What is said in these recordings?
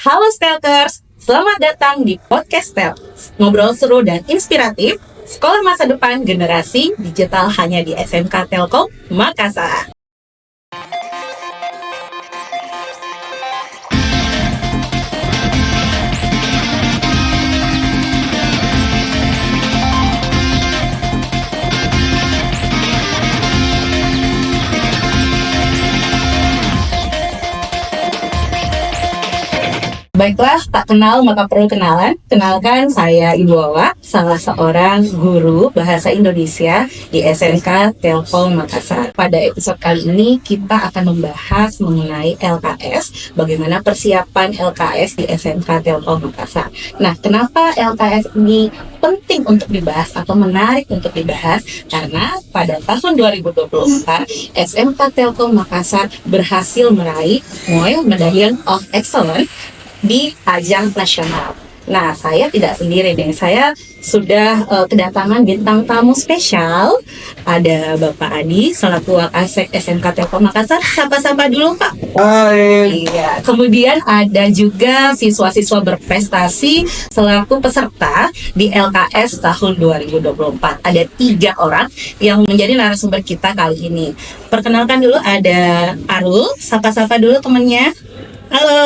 Halo Stelkers, selamat datang di Podcast Stel. Ngobrol seru dan inspiratif, sekolah masa depan generasi digital hanya di SMK Telkom Makassar. Baiklah, tak kenal maka perlu kenalan. Kenalkan, saya Ibu Wawa, salah seorang guru bahasa Indonesia di SMK Telkom Makassar. Pada episode kali ini kita akan membahas mengenai LKS, bagaimana persiapan LKS di SMK Telkom Makassar. Nah, kenapa LKS ini penting untuk dibahas atau menarik untuk dibahas? Karena pada tahun 2024 SMK Telkom Makassar berhasil meraih Medallion of Excellence di ajang nasional. Nah, saya tidak sendiri nih. Saya sudah kedatangan bintang tamu spesial. Ada Bapak Adi selaku Wakasek SMK Telkom Makassar. Sapa-sapa dulu, Pak. Hai. Iya. Kemudian ada juga siswa-siswa berprestasi selaku peserta di LKS tahun 2024. Ada 3 orang yang menjadi narasumber kita kali ini. Perkenalkan dulu, ada Arul. Sapa-sapa dulu temannya. Halo.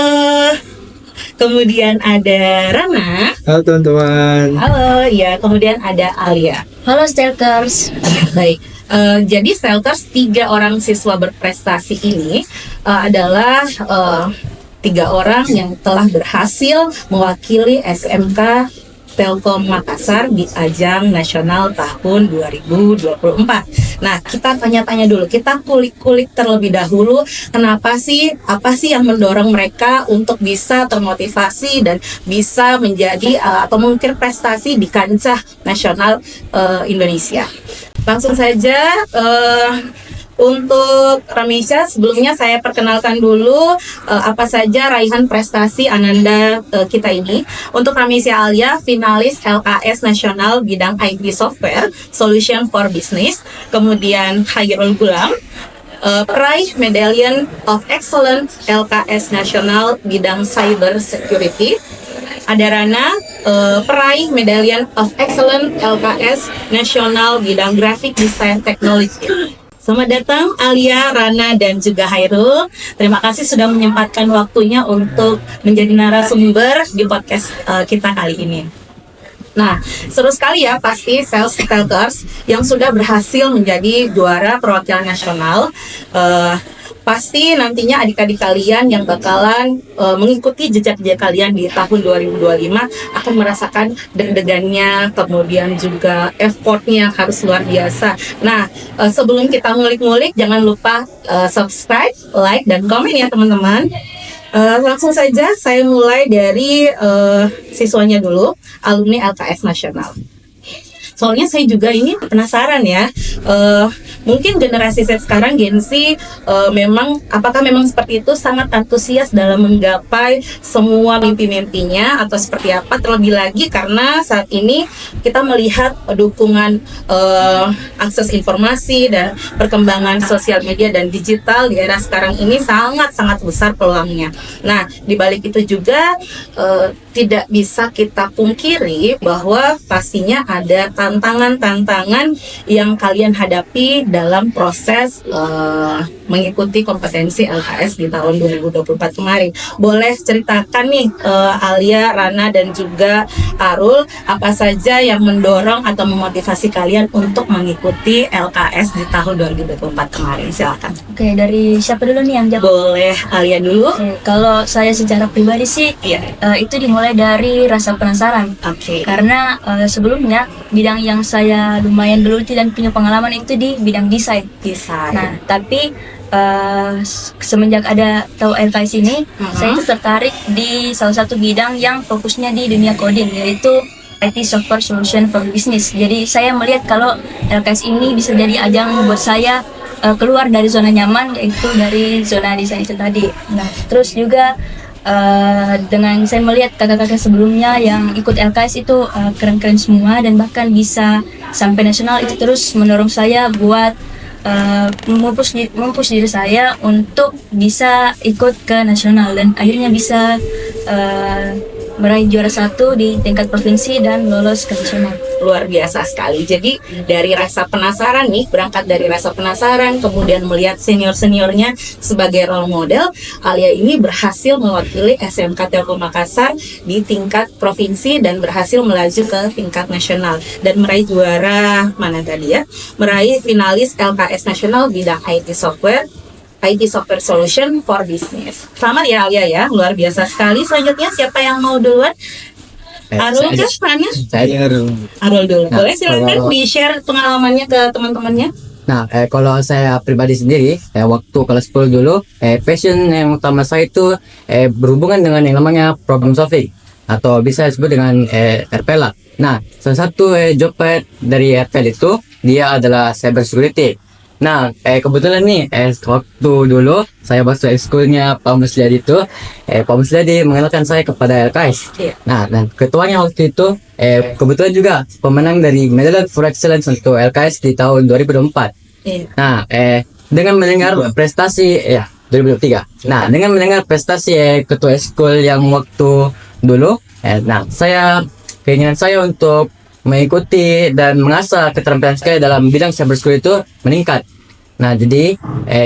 Kemudian ada Rana. Halo teman-teman. Halo, ya. Kemudian ada Alia. Halo Stelkers. Baik. Jadi Stelkers, 3 orang siswa berprestasi ini adalah 3 orang yang telah berhasil mewakili SMK Telkom Makassar di ajang nasional tahun 2024. Nah, kita tanya-tanya dulu, kita kulik-kulik terlebih dahulu, apa sih yang mendorong mereka untuk bisa termotivasi dan bisa menjadi atau mengukir prestasi di kancah nasional Indonesia. Langsung saja untuk Ramesha, sebelumnya saya perkenalkan dulu apa saja raihan prestasi Ananda kita ini. Untuk Ramesha Alia, finalis LKS Nasional bidang IT Software Solution for Business. Kemudian Khairul Gulam, peraih Medallion of Excellence LKS Nasional bidang Cyber Security. Ada Rana, peraih Medallion of Excellence LKS Nasional bidang Graphic Design Technology. Selamat datang Alia, Rana, dan juga Hairul. Terima kasih sudah menyempatkan waktunya untuk menjadi narasumber di podcast kita kali ini. Nah, seru sekali ya pasti Stelkers yang sudah berhasil menjadi juara perwakilan nasional. Pasti nantinya adik-adik kalian yang bakalan mengikuti jejak-jejak kalian di tahun 2025 akan merasakan deg-degannya, kemudian juga effortnya harus luar biasa. Nah, sebelum kita ngulik-ngulik, jangan lupa subscribe, like, dan komen ya teman-teman. Langsung saja saya mulai dari siswanya dulu, alumni LKS Nasional. Soalnya saya juga ini penasaran ya, mungkin generasi Z sekarang, Gen Z, apakah memang seperti itu, sangat antusias dalam menggapai semua mimpi-mimpinya atau seperti apa? Terlebih lagi karena saat ini kita melihat dukungan akses informasi dan perkembangan sosial media dan digital di era sekarang ini sangat-sangat besar peluangnya. Nah, di balik itu juga tidak bisa kita pungkiri bahwa pastinya ada tantangan-tantangan yang kalian hadapi dalam proses mengikuti kompetensi LKS di tahun 2024 kemarin. Boleh ceritakan nih Alia, Rana, dan juga Arul, apa saja yang mendorong atau memotivasi kalian untuk mengikuti LKS di tahun 2024 kemarin? Silakan. Oke, dari siapa dulu nih yang jawab? Boleh Alia dulu. Oke, kalau saya secara pribadi sih, itu dimulai dari rasa penasaran. Oke. Karena sebelumnya bidang yang saya lumayan geluti dan punya pengalaman itu di bidang desain. Nah, tapi semenjak ada tahu LKS ini, saya itu tertarik di salah satu bidang yang fokusnya di dunia coding, yaitu IT Software Solution for Business. Jadi saya melihat kalau LKS ini bisa jadi ajang buat saya keluar dari zona nyaman, yaitu dari zona desain itu tadi. Nah, terus juga dengan saya melihat kakak-kakak sebelumnya yang ikut LKS itu keren-keren semua dan bahkan bisa sampai nasional, itu terus mendorong saya buat mempush diri saya untuk bisa ikut ke nasional dan akhirnya bisa meraih juara 1 di tingkat provinsi dan lolos ke nasional. Luar biasa sekali. Jadi dari rasa penasaran nih, berangkat dari rasa penasaran, kemudian melihat senior-seniornya sebagai role model, Alia ini berhasil mewakili SMK Telkom Makassar di tingkat provinsi dan berhasil melaju ke tingkat nasional dan meraih juara mana tadi ya? Meraih finalis LKS nasional bidang IT Software Solution for Business. Selamat ya Alia ya, luar biasa sekali. Selanjutnya siapa yang mau duluan? Arul kah? Mana? Saya Arul dulu. Nah, Boleh silakan kalau- di-share pengalamannya ke teman-temannya. Nah, kalau saya pribadi sendiri, waktu kelas 10 dulu, passion yang utama saya itu berhubungan dengan yang namanya problem solving atau bisa disebut dengan RPL. Nah, salah satu job dari RPL itu dia adalah cyber security. Nah, kebetulan nih, waktu dulu saya masuk ekskulnya Pak Musliadi itu, Pak Musliadi mengenalkan saya kepada LKS. Iya. Nah, dan ketuanya waktu itu, kebetulan juga pemenang dari Medal for Excellence untuk LKS di tahun 2024. Iya. Nah, dengan mendengar prestasi, 2023. Nah, dengan mendengar prestasi ketua ekskul yang waktu dulu, keinginan saya untuk mengikuti dan mengasah keterampilan saya dalam bidang cybersecurity itu meningkat. Nah, jadi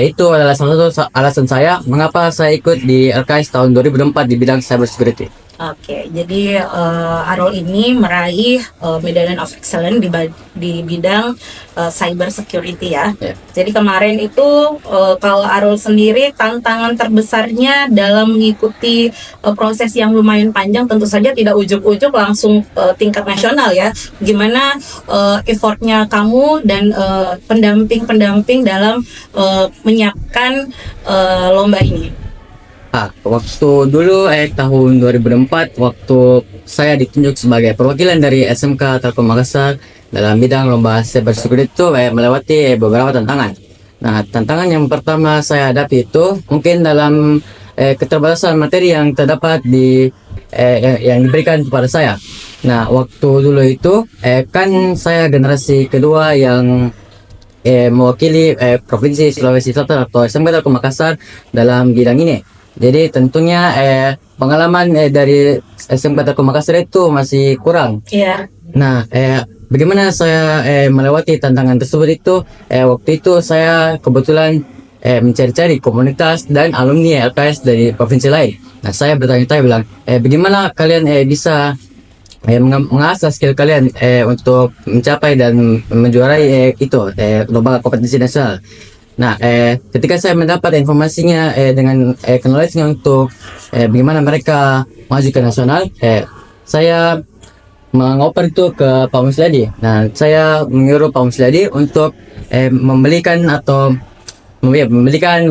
itu adalah salah satu alasan saya mengapa saya ikut di LKS tahun 2024 di bidang cybersecurity. Oke, jadi Arul ini meraih Medallion of Excellence di bidang cyber security ya. Ya. Jadi kemarin itu kalau Arul sendiri tantangan terbesarnya dalam mengikuti proses yang lumayan panjang, tentu saja tidak ujuk-ujuk langsung tingkat nasional ya. Gimana effortnya kamu dan pendamping-pendamping dalam menyiapkan lomba ini? Waktu dulu tahun 2004 waktu saya ditunjuk sebagai perwakilan dari SMK Telkom Makassar dalam bidang lomba cybersecurity itu melewati beberapa tantangan. Nah, tantangan yang pertama saya hadapi itu mungkin dalam keterbatasan materi yang terdapat di yang diberikan kepada saya. Nah, waktu dulu itu kan saya generasi kedua yang mewakili Provinsi Sulawesi Selatan atau SMK Telkom Makassar dalam bidang ini. Jadi tentunya pengalaman dari SMK Telkom Makassar itu masih kurang. Iya. Nah, bagaimana saya melewati tantangan tersebut itu? Waktu itu saya kebetulan mencari-cari komunitas dan alumni LKS dari provinsi lain. Nah, saya bertanya-tanya bilang, bagaimana kalian bisa mengasah skill kalian untuk mencapai dan menjuarai lomba kompetisi nasional. Nah, ketika saya mendapat informasinya dengan knowledge-nya untuk bagaimana mereka maju ke nasional, saya mengoper itu ke Pak Musliadi. Nah, saya menyuruh Pak Musliadi untuk membelikan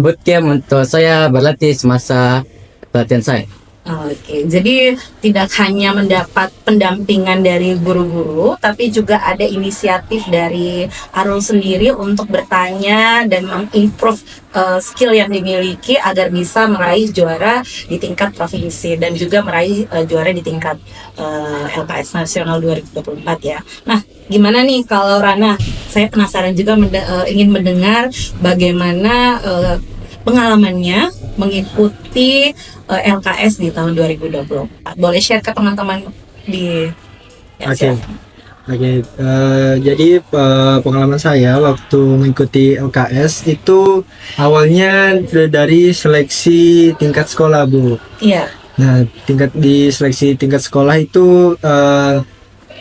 bootcamp untuk saya berlatih semasa pelatihan saya. Oke, jadi tidak hanya mendapat pendampingan dari guru-guru, tapi juga ada inisiatif dari Arul sendiri untuk bertanya dan mengimprove skill yang dimiliki agar bisa meraih juara di tingkat provinsi dan juga meraih juara di tingkat LKS Nasional 2024 ya. Nah, gimana nih kalau Rana? Saya penasaran juga ingin mendengar bagaimana pengalamannya mengikuti LKS di tahun 2024. Boleh share ke teman-teman di Oke. Jadi pengalaman saya waktu mengikuti LKS itu awalnya dari seleksi tingkat sekolah, Bu. Iya. Nah, di seleksi tingkat sekolah itu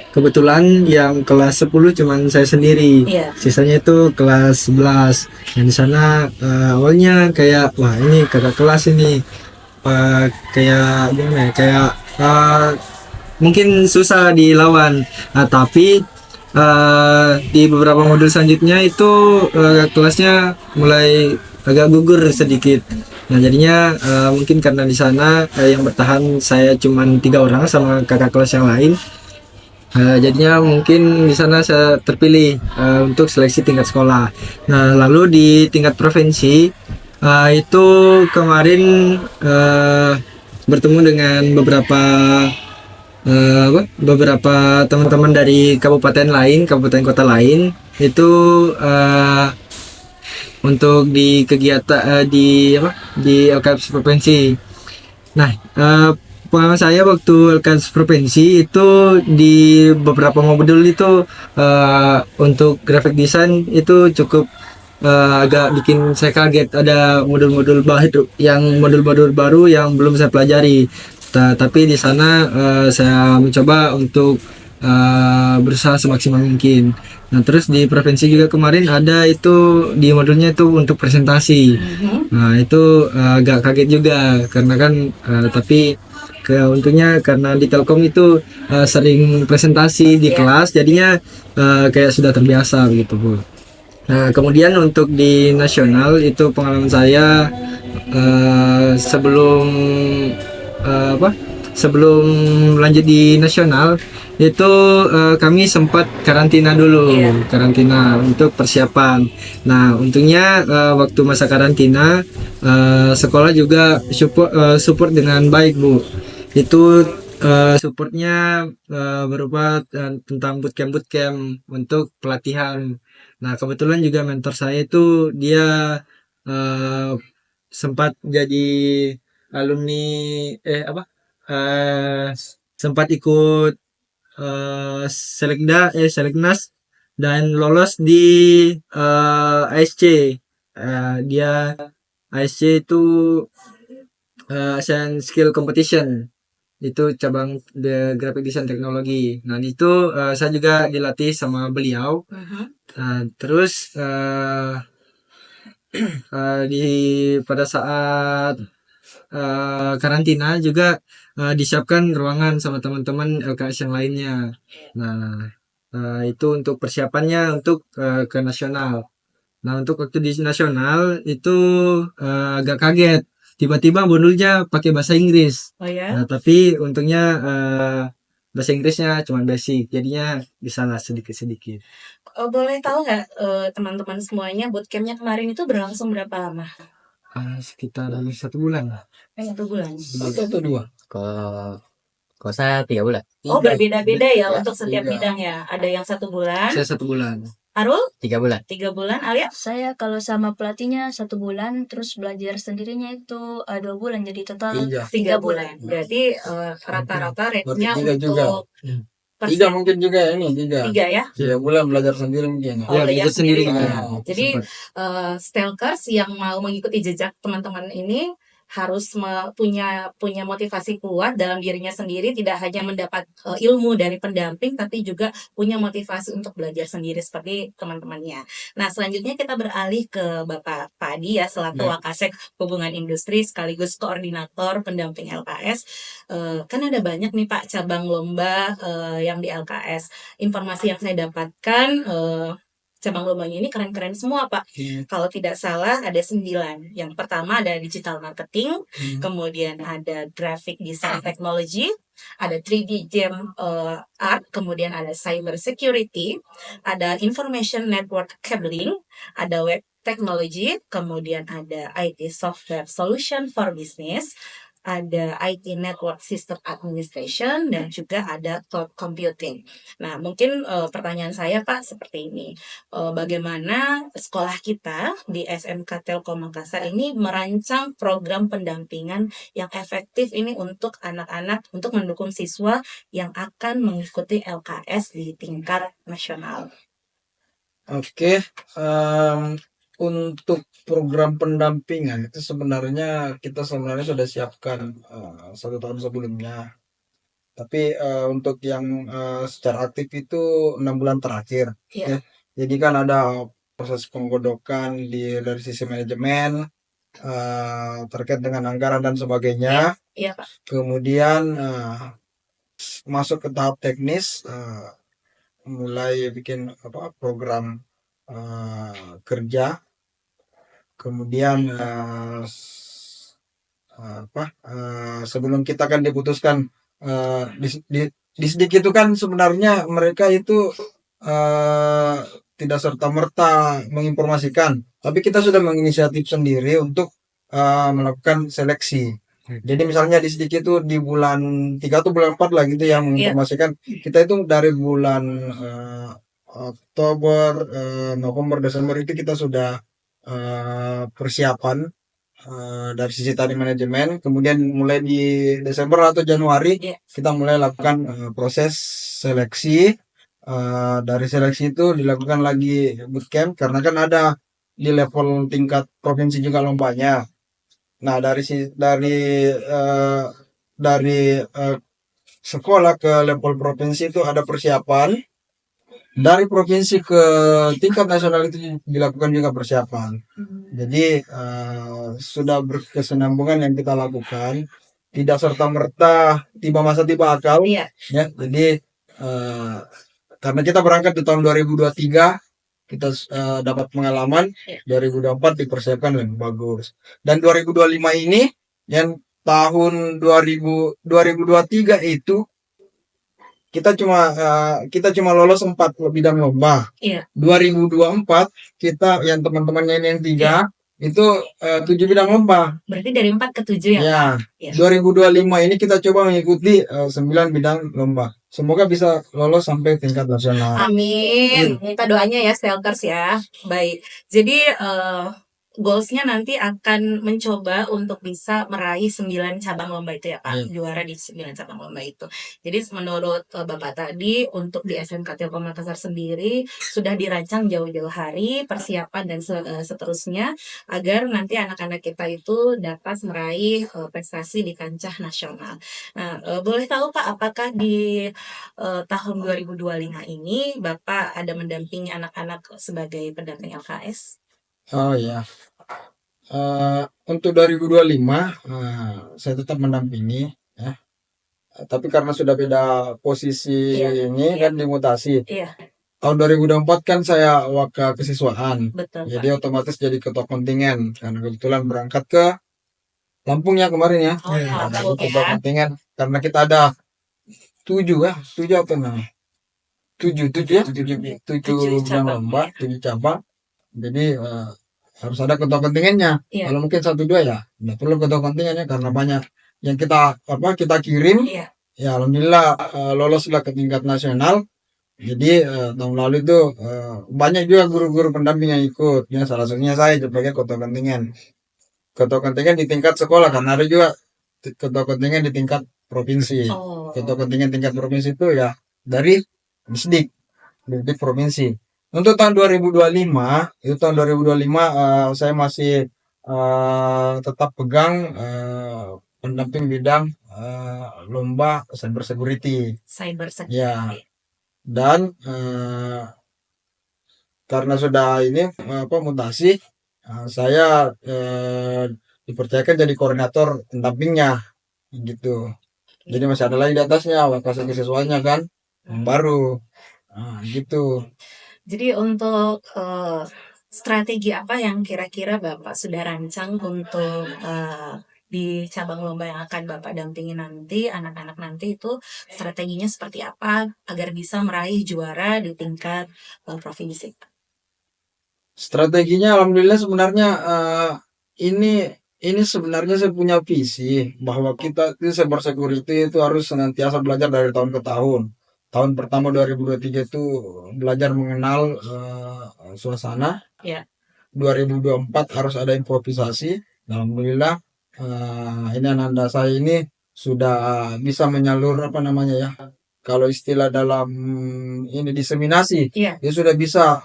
kebetulan yang kelas 10 cuman saya sendiri. Iya. Sisanya itu kelas 11. Dan di sana awalnya kayak wah, ini kakak kelas ini. Kayak gimana ya? Kayak mungkin susah dilawan. Nah, tapi di beberapa modul selanjutnya itu kelasnya mulai agak gugur sedikit. Nah, jadinya mungkin karena di sana yang bertahan saya cuman 3 orang sama kakak kelas yang lain. Jadinya mungkin di sana saya terpilih untuk seleksi tingkat sekolah. Nah, lalu di tingkat provinsi itu kemarin bertemu dengan beberapa teman-teman dari kabupaten kota lain itu untuk di kegiatan di LKS provinsi. Nah, pengalaman saya waktu LKS provinsi itu di beberapa modul itu untuk graphic design itu cukup agak bikin saya kaget, ada modul-modul baru yang belum saya pelajari. Tapi di sana saya mencoba untuk berusaha semaksimal mungkin. Nah, terus di provinsi juga kemarin ada itu di modulnya itu untuk presentasi. Nah, itu agak kaget juga karena kan tapi untungnya karena di Telkom itu sering presentasi di kelas, jadinya kayak sudah terbiasa begitu, Bu. Nah, kemudian untuk di nasional itu pengalaman saya sebelum apa? Sebelum lanjut di nasional itu kami sempat karantina dulu, karantina untuk persiapan. Nah, untungnya waktu masa karantina sekolah juga support dengan baik, Bu. Itu supportnya berupa tentang bootcamp untuk pelatihan. Nah, kebetulan juga mentor saya itu dia eh, sempat jadi alumni eh, sempat ikut Seleknas dan lolos di ASC. Dia ASC itu Asian Skill Competition, itu cabang the graphic design teknologi. Nah, itu saya juga dilatih sama beliau. Terus di pada saat karantina juga disiapkan ruangan sama teman-teman LKS yang lainnya. Nah, itu untuk persiapannya untuk ke nasional. Nah, untuk waktu di nasional itu agak kaget. Tiba-tiba modulnya pakai bahasa Inggris. Oh ya. Nah, tapi untungnya bahasa Inggrisnya cuma basic, jadinya bisa lah sedikit-sedikit. Boleh tahu nggak teman-teman semuanya bootcampnya kemarin itu berlangsung berapa lama? Sekitar 1 bulan lah. 1 bulan. Atau 2. Kalau saya 3 bulan. Oh, berbeda-beda ya Tiga. untuk setiap bidang ya. Ada yang 1 bulan. Saya 1 bulan. Arul 3 bulan. 3 bulan. Alia Saya kalau sama pelatihnya 1 bulan, terus belajar sendirinya itu 2 bulan, jadi total 3 bulan. Berarti rata-rata rate-nya Tiga juga. untuk Tiga mungkin juga ini tiga. 3 ya. 3 bulan belajar sendiri mungkin. Oh, Ya, belajar belajar sendiri. sendiri. Ah, Jadi Stalkers yang mau mengikuti jejak teman-teman ini harus punya motivasi kuat dalam dirinya sendiri, tidak hanya mendapat ilmu dari pendamping, tapi juga punya motivasi untuk belajar sendiri seperti teman-temannya. Nah, selanjutnya kita beralih ke Bapak Padi ya, selaku Wakasek Hubungan Industri sekaligus koordinator pendamping LKS. Kan ada banyak nih Pak cabang lomba yang di LKS. Informasi yang saya dapatkan cabang lombanya ini keren-keren semua Pak. Kalau tidak salah ada 9. Yang pertama ada digital marketing, kemudian ada graphic design technology, ada 3D game art, kemudian ada cyber security, ada information network cabling, ada web technology, kemudian ada IT software solution for business, ada IT Network System Administration, dan juga ada Cloud Computing. Nah, mungkin pertanyaan saya Pak seperti ini. Bagaimana sekolah kita di SMK Telkom Makassar ini merancang program pendampingan yang efektif ini untuk anak-anak, untuk mendukung siswa yang akan mengikuti LKS di tingkat nasional. Oke, untuk program pendampingan itu sebenarnya kita sudah siapkan 1 tahun sebelumnya. Tapi untuk yang secara aktif itu 6 bulan terakhir. Iya. Ya. Jadi kan ada proses penggodokan dari sisi manajemen terkait dengan anggaran dan sebagainya. Iya Pak. Kemudian masuk ke tahap teknis, mulai bikin program kerja. Kemudian sebelum kita kan diputuskan di sedikit itu kan sebenarnya mereka itu tidak serta-merta menginformasikan, tapi kita sudah menginisiatif sendiri untuk melakukan seleksi. Jadi misalnya di sedikit itu di bulan 3 atau bulan 4 lah gitu yang menginformasikan. Kita itu dari bulan Oktober, November, Desember itu kita sudah persiapan dari sisi tadi manajemen, kemudian mulai di Desember atau Januari Iya. kita mulai lakukan proses seleksi. Dari seleksi itu dilakukan lagi bootcamp karena kan ada di level tingkat provinsi juga lombanya. Nah, dari sekolah ke level provinsi itu ada persiapan. Dari provinsi ke tingkat nasional itu dilakukan juga persiapan. Jadi sudah berkesinambungan yang kita lakukan, tidak serta merta tiba masa tiba akal. Iya. Ya, jadi karena kita berangkat di tahun 2023, kita dapat pengalaman. Iya. 2024 dipersiapkan lebih bagus. Dan 2025 ini yang tahun 2023 itu kita cuma lolos 4 bidang lomba. Iya. 2024 kita yang teman-temannya ini yang 3 itu 7 bidang lomba. Berarti dari 4 ke 7 ya, Ya. Pak? Iya. 2025 ini kita coba mengikuti 9 bidang lomba. Semoga bisa lolos sampai tingkat nasional. Amin. Minta doanya ya, Stelkers ya. Baik. Jadi goalsnya nanti akan mencoba untuk bisa meraih 9 cabang lomba itu ya Pak, juara di 9 cabang lomba itu. Jadi menurut Bapak tadi untuk di SMK Telkom Makassar sendiri sudah dirancang jauh-jauh hari persiapan dan seterusnya agar nanti anak-anak kita itu dapat meraih prestasi di kancah nasional. Nah, boleh tahu Pak, apakah di tahun 2025 ini Bapak ada mendampingi anak-anak sebagai pendamping LKS? Oh ya. Untuk 2025 saya tetap mendampingi ya. Tapi karena sudah beda posisi ini kan dimutasi. Iya. Tahun 2024 kan saya waka kesiswaan. Betul, Jadi otomatis jadi ketua kontingen karena kebetulan berangkat ke Lampung ya kemarin ya. Oh, ya, Ada Lampung ketua ya. kontingen karena kita ada 7 apa namanya? 7 ya. 7 bidang lomba, 7 cabang. Jadi harus ada ketua kontingennya. Iya. Kalau mungkin 1-2 ya nggak perlu ketua kontingennya karena banyak yang kita kirim. Iya. Ya alhamdulillah loloslah ke tingkat nasional. Jadi tahun lalu itu banyak juga guru-guru pendamping yang ikut. Ya salah satunya saya sebagai ketua kontingen. Ketua kontingen di tingkat sekolah karena ada juga ketua kontingen di tingkat provinsi. Oh. Ketua kontingen tingkat provinsi itu ya dari Disdik provinsi. Untuk tahun 2025, saya masih tetap pegang pendamping bidang lomba cyber security. Cyber security. Ya. Dan karena sudah ini mutasi, saya dipercayakan jadi koordinator pendampingnya gitu. Jadi masih ada lagi di atasnya, wakil siswanya kan baru. Gitu. Jadi untuk strategi apa yang kira-kira Bapak sudah rancang untuk di cabang lomba yang akan Bapak dampingi nanti, anak-anak nanti itu strateginya seperti apa agar bisa meraih juara di tingkat provinsi? Strateginya alhamdulillah sebenarnya ini sebenarnya saya punya visi bahwa kita itu cyber security itu harus senantiasa belajar dari tahun ke tahun. Tahun pertama 2023 itu belajar mengenal suasana. Ya. 2024 harus ada improvisasi. Alhamdulillah ini anak saya ini sudah bisa menyalur apa namanya ya. Kalau istilah dalam ini diseminasi, Iya. dia sudah bisa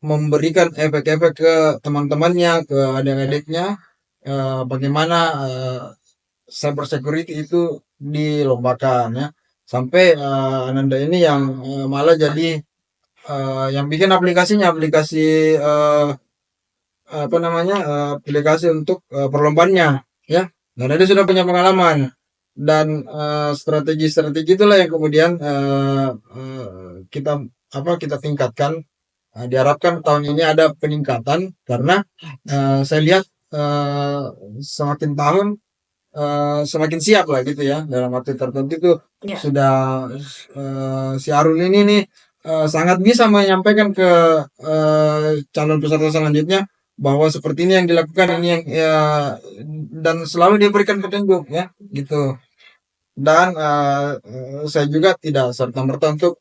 memberikan efek-efek ke teman-temannya, ke adik-adiknya, bagaimana cyber security itu dilombakan ya. Sampai Ananda ini yang malah jadi yang bikin aplikasi aplikasi untuk perlombaannya ya. Karena dia sudah punya pengalaman dan strategi-strategi itulah yang kemudian kita tingkatkan. Diharapkan tahun ini ada peningkatan karena saya lihat semakin tahun semakin siap lah gitu ya dalam waktu tertentu itu sudah si Arul ini nih sangat bisa menyampaikan ke calon peserta selanjutnya bahwa seperti ini yang dilakukan ini yang dan selalu diberikan petunjuk ya gitu. Dan saya juga tidak serta-merta untuk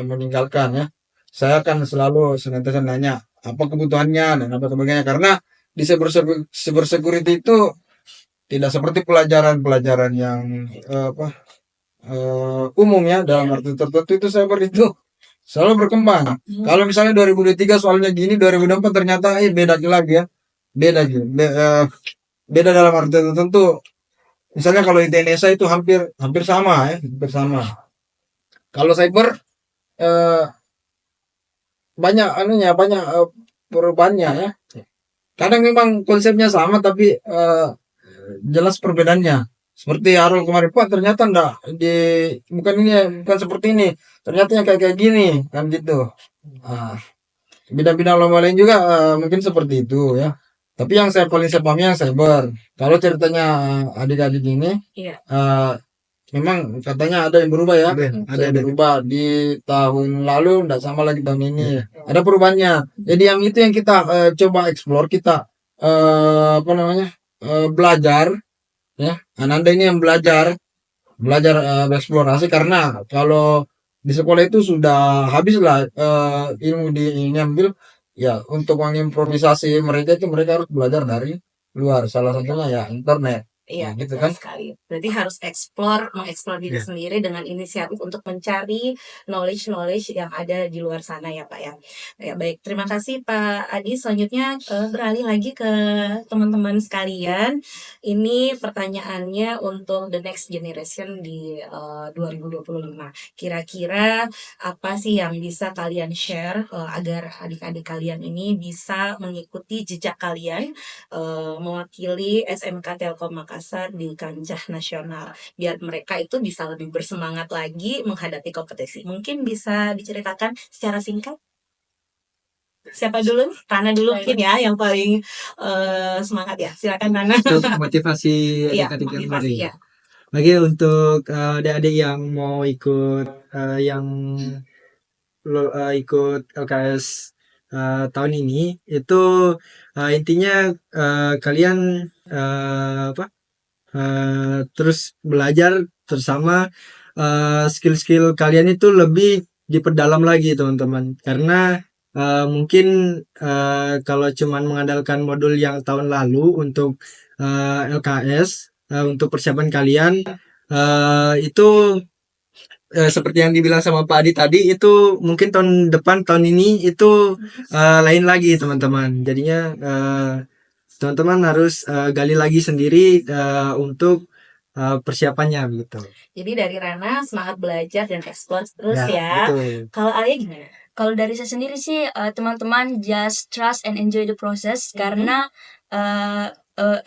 meninggalkan ya. Saya akan selalu senantiasa nanya apa kebutuhannya dan apa sebagainya. Karena di cyber security itu tidak seperti pelajaran-pelajaran yang umum ya, dalam arti tertentu itu cyber itu selalu berkembang. Kalau misalnya 2023 soalnya gini, 2024 ternyata beda lagi ya. Beda gitu. Beda dalam arti tertentu. Misalnya kalau di TNSA itu hampir sama ya, hampir sama. Kalau cyber eh, banyak banyak perubahannya ya. Kadang memang konsepnya sama tapi jelas perbedaannya. Seperti Arul kemarin, Pak ternyata enggak bukan ini, bukan seperti ini. Ternyata yang kayak gini kan gitu. Ah, bidang-bidang lomba lain juga mungkin seperti itu ya. Tapi yang paling saya pahami yang cyber. Kalau ceritanya adik-adik ini, Iya. memang katanya ada yang berubah ya. Ada yang berubah di tahun lalu, enggak sama lagi tahun ini. Ada perubahannya. Jadi yang itu yang kita coba explore, kita belajar ya. Ananda ini yang belajar bereksplorasi, karena kalau di sekolah itu sudah habis lah ilmu ini ambil ya. Untuk mengimprovisasi mereka itu mereka harus belajar dari luar, salah satunya ya internet. Iya, Gitu betul kan. sekali. Berarti harus mengeksplor diri sendiri dengan inisiatif untuk mencari knowledge yang ada di luar sana ya Pak ya. Ya baik, terima kasih Pak Adi. Selanjutnya beralih lagi ke teman-teman sekalian. Ini pertanyaannya untuk the next generation di 2025. Kira-kira apa sih yang bisa kalian share agar adik-adik kalian ini bisa mengikuti jejak kalian mewakili SMK Telkom Makassar di kancah nasional, biar mereka itu bisa lebih bersemangat lagi menghadapi kompetisi. Mungkin bisa diceritakan secara singkat? Siapa dulu? Rana dulu mungkin ya yang paling semangat ya. Silakan Rana. Untuk motivasi Iya, adik-adik yang motivasi baru. ya. Bagi untuk adik-adik yang mau ikut ikut LKS tahun ini, itu intinya kalian terus belajar bersama, skill-skill kalian itu lebih diperdalam lagi teman-teman, karena mungkin kalau cuman mengandalkan modul yang tahun lalu untuk LKS, untuk persiapan kalian itu seperti yang dibilang sama Pak Adi tadi, itu mungkin tahun depan, tahun ini itu lain lagi teman-teman. Jadinya teman-teman harus gali lagi sendiri untuk persiapannya gitu. Jadi dari Rana semangat belajar dan eksplor terus ya. Betul. Kalau Alia gimana? Kalau dari saya sendiri sih teman-teman just trust and enjoy the process, karena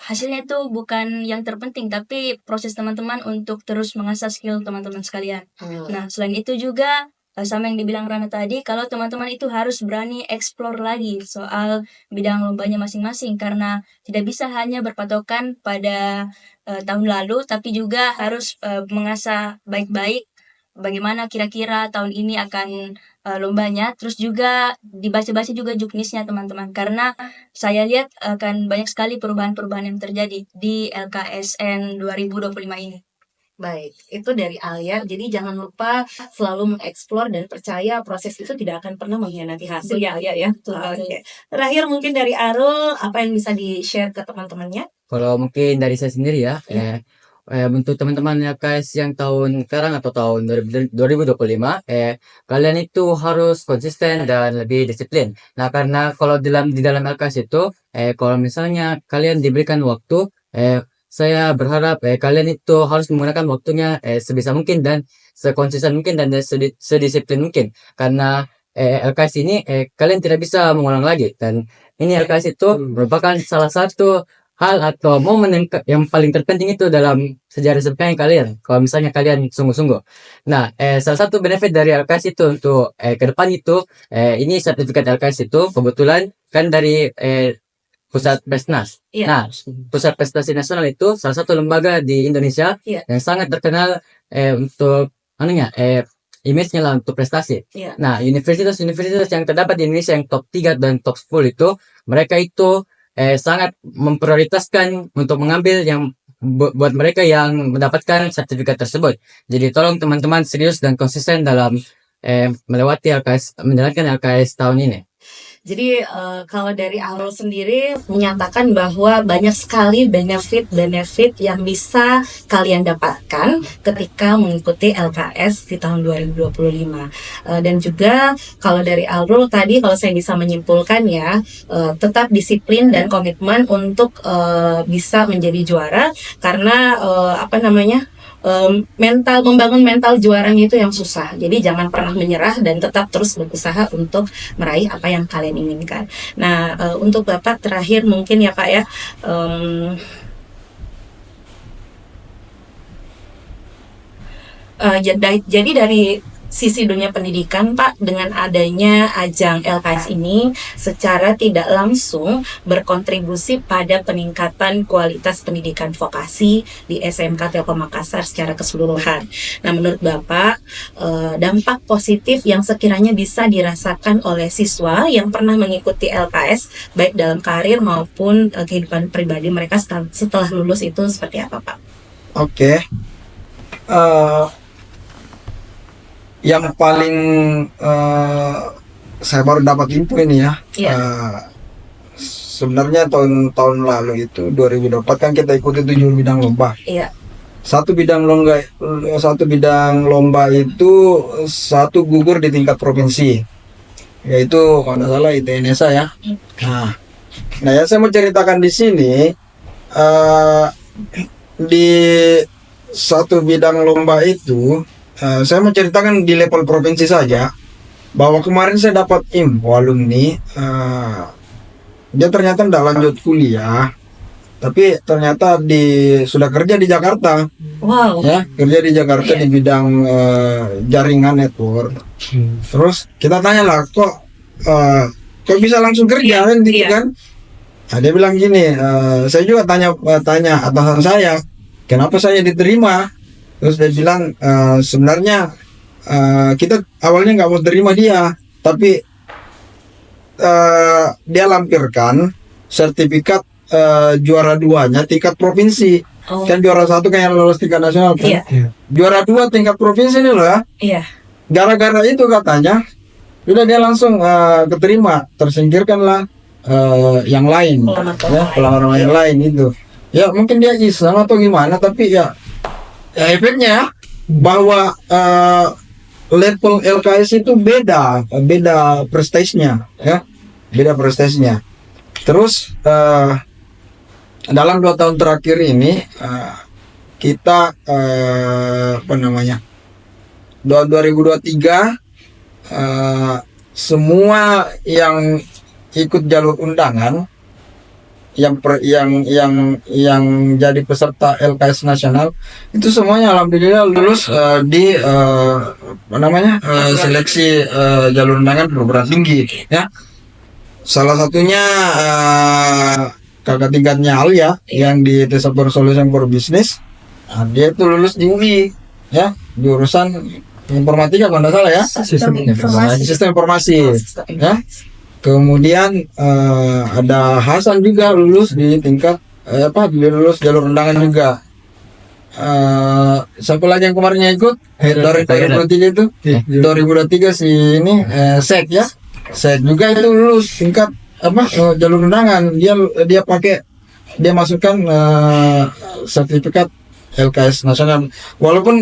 hasilnya itu bukan yang terpenting, tapi proses teman-teman untuk terus mengasah skill teman-teman sekalian. Nah, selain itu juga sama yang dibilang Rana tadi, kalau teman-teman itu harus berani explore lagi soal bidang lombanya masing-masing, karena tidak bisa hanya berpatokan pada tahun lalu, tapi juga harus mengasah baik-baik bagaimana kira-kira tahun ini akan lombanya. Terus juga dibaca-baca juga juknisnya teman-teman, karena saya lihat akan banyak sekali perubahan-perubahan yang terjadi di LKSN 2025 ini. Baik, itu dari Alia. Jadi jangan lupa selalu mengeksplor dan percaya proses itu tidak akan pernah mengkhianati hasil ya Alia ya. Oke. Terakhir mungkin dari Arul, apa yang bisa di-share ke teman-temannya? Kalau mungkin dari saya sendiri ya, untuk teman-teman LKS yang tahun sekarang atau tahun 2025, kalian itu harus konsisten dan lebih disiplin. Nah, karena kalau di dalam LKS itu, kalau misalnya kalian diberikan waktu, saya berharap kalian itu harus menggunakan waktunya sebisa mungkin dan sekonsisten mungkin dan sedisiplin mungkin. Karena LKS ini kalian tidak bisa mengulang lagi, dan ini LKS itu merupakan salah satu hal atau momen yang paling terpenting itu dalam sejarah SMK kalian, kalau misalnya kalian sungguh-sungguh. Nah, salah satu benefit dari LKS itu untuk ke depan itu, ini sertifikat LKS itu kebetulan kan dari Pusat Pesnas. Iya. Nah, Pusat Prestasi Nasional itu salah satu lembaga di Indonesia Iya. yang sangat terkenal untuk image-nya lah untuk prestasi. Iya. Nah, universitas-universitas yang terdapat di Indonesia yang top 3 dan top 10 itu, mereka itu sangat memprioritaskan untuk mengambil yang buat mereka yang mendapatkan sertifikat tersebut. Jadi tolong teman-teman serius dan konsisten dalam menjalankan LKS tahun ini. Jadi kalau dari Aurel sendiri menyatakan bahwa banyak sekali benefit yang bisa kalian dapatkan ketika mengikuti LKS di tahun 2025. Dan juga kalau dari Aurel tadi, kalau saya bisa menyimpulkan ya, tetap disiplin dan komitmen untuk bisa menjadi juara, karena membangun mental juaranya itu yang susah. Jadi jangan pernah menyerah dan tetap terus berusaha untuk meraih apa yang kalian inginkan. Nah, untuk Bapak terakhir mungkin ya Pak ya, jadi dari sisi dunia pendidikan Pak, dengan adanya ajang LKS ini secara tidak langsung berkontribusi pada peningkatan kualitas pendidikan vokasi di SMK Telkom Makassar secara keseluruhan. Nah, menurut Bapak, dampak positif yang sekiranya bisa dirasakan oleh siswa yang pernah mengikuti LKS baik dalam karir maupun kehidupan pribadi mereka setelah lulus itu seperti apa Pak? Oke. Yang paling saya baru dapat info ini ya. Iya. Sebenarnya tahun lalu itu 2024 kan kita ikuti 7 bidang lomba. Iya. Satu bidang lomba itu satu gugur di tingkat provinsi, yaitu kalau nggak salah ITNSA ya. Nah yang saya mau ceritakan di sini, di satu bidang lomba itu, saya menceritakan di level provinsi saja, bahwa kemarin saya dapat info alumni, dia ternyata tidak lanjut kuliah, tapi ternyata sudah kerja di Jakarta. Wow. Ya, kerja di Jakarta di bidang jaringan network. Terus kita tanya lah, kok bisa langsung kerja kan gitu kan? Nah, dia bilang gini, saya juga tanya atasan saya, kenapa saya diterima? Terus dia bilang, sebenarnya kita awalnya nggak mau terima dia, tapi dia lampirkan sertifikat juara 2-nya tingkat provinsi. Kan juara 1 kan yang lolos tingkat nasional kan? Juara 2 tingkat provinsi ini loh ya. Iya. Gara-gara itu katanya, udah dia langsung keterima, tersingkirkanlah yang lain, pelamar yang lain itu. Ya mungkin dia iseng atau gimana, tapi ya efeknya bahwa level LKS itu beda prestasinya ya, beda prestasinya. Terus dalam 2 tahun terakhir ini kita 2023 semua yang ikut jalur undangan yang jadi peserta LKS nasional itu semuanya alhamdulillah lulus di seleksi jalur undangan perguruan tinggi ya. Salah satunya kakak tingkatnya Alia yang di Tesapur Solution for Business. Dia itu lulus di UI ya, jurusan informatika kalau nggak salah ya, sistem informasi ya. Kemudian ada Hasan juga lulus di tingkat lulus jalur undangan juga. Siapa lagi yang kemarin ikut dari 2023 itu? 2023 si ini Sek ya. Sek juga itu lulus tingkat jalur undangan. Dia masukkan sertifikat LKS nasional. Walaupun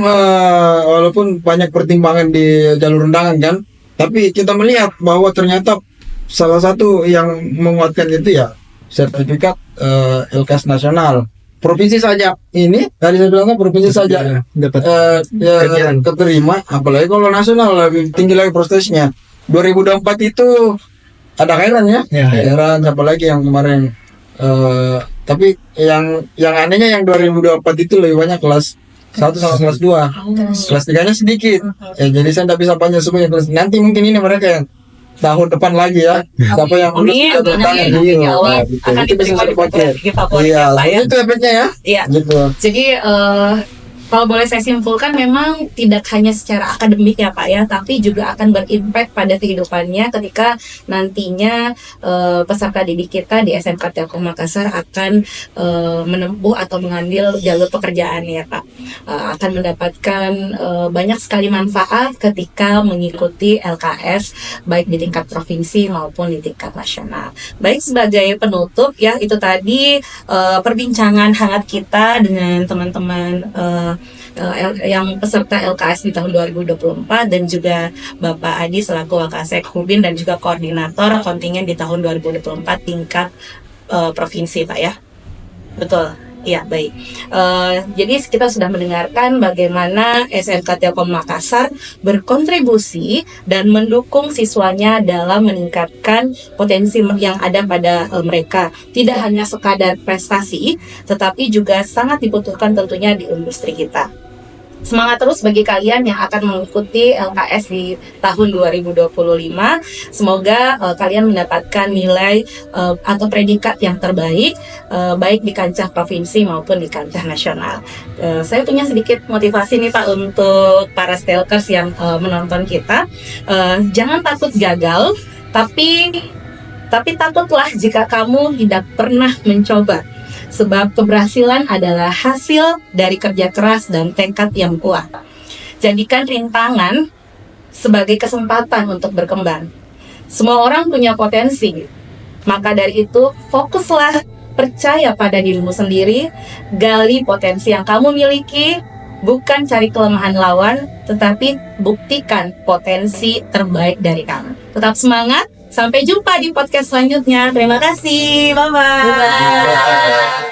banyak pertimbangan di jalur undangan kan, tapi kita melihat bahwa ternyata salah satu yang menguatkan itu ya sertifikat LKS nasional. Provinsi saja ini tadi saya bilang provinsi saja dapat keterima, apalagi kalau nasional lebih tinggi lagi prestasinya. 2024 itu ada Khairan ya, Khairan siapa lagi yang kemarin. Tapi yang anehnya yang 2024 itu lebih banyak kelas 1 sama kelas 2. Kelas 3-nya sedikit. Jadi saya tidak bisa banyak semuanya kelas. Nanti mungkin ini mereka yang tahun depan lagi ya. Siapa yang lulus akan diterima di paket. Iya, itu efeknya ya. Iya. Gitu. Jadi Kalau boleh saya simpulkan, memang tidak hanya secara akademik ya Pak ya, tapi juga akan berimpact pada kehidupannya ketika nantinya peserta didik kita di SMK Telkom Makassar akan menempuh atau mengambil jalur pekerjaan ya Pak. Akan mendapatkan banyak sekali manfaat ketika mengikuti LKS baik di tingkat provinsi maupun di tingkat nasional. Baik, sebagai penutup ya, itu tadi perbincangan hangat kita dengan teman-teman yang peserta LKS di tahun 2024 dan juga Bapak Adi selaku Wakasek Hubin dan juga koordinator kontingen di tahun 2024 tingkat provinsi Pak ya. Betul. Ya, baik. Jadi kita sudah mendengarkan bagaimana SMK Telkom Makassar berkontribusi dan mendukung siswanya dalam meningkatkan potensi yang ada pada mereka. Tidak hanya sekadar prestasi, tetapi juga sangat dibutuhkan tentunya di industri kita. Semangat terus bagi kalian yang akan mengikuti LKS di tahun 2025. Semoga kalian mendapatkan nilai atau predikat yang terbaik, baik di kancah provinsi maupun di kancah nasional. Saya punya sedikit motivasi nih Pak untuk para stalkers yang menonton kita. Jangan takut gagal, tapi takutlah jika kamu tidak pernah mencoba. Sebab keberhasilan adalah hasil dari kerja keras dan tekad yang kuat. Jadikan rintangan sebagai kesempatan untuk berkembang. Semua orang punya potensi. Maka dari itu, fokuslah, percaya pada dirimu sendiri, gali potensi yang kamu miliki, bukan cari kelemahan lawan, tetapi buktikan potensi terbaik dari kamu. Tetap semangat. Sampai jumpa di podcast selanjutnya. Terima kasih. Bye-bye.